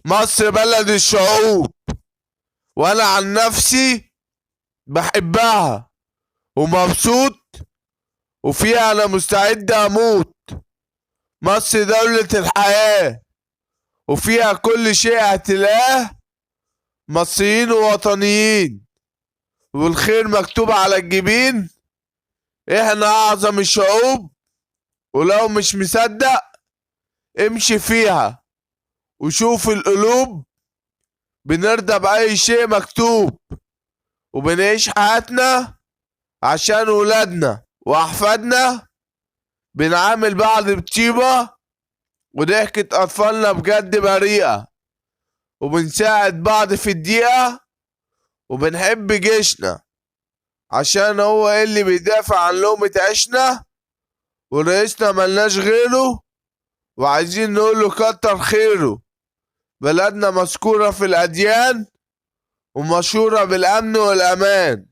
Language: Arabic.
مصر بلد الشعوب، وانا عن نفسي بحبها ومبسوط، وفيها انا مستعد اموت. مصر دولة الحياة، وفيها كل شيء هتلاقاه، مصريين ووطنيين، والخير مكتوب على الجبين. احنا اعظم الشعوب، ولو مش مصدق امشي فيها وشوف القلوب. بنرضى بأي شيء مكتوب، وبنعيش حياتنا عشان ولادنا وأحفادنا. بنعامل بعض بطيبة، وضحكة أطفالنا بجد بريئة، وبنساعد بعض في الدقيقة، وبنحب جيشنا عشان هو اللي بيدافع عن لقمة عيشنا. ورئيسنا ملناش غيره، وعايزين نقوله كتر خيره. بلدنا مذكورة في الأديان، ومشهورة بالأمن والأمان.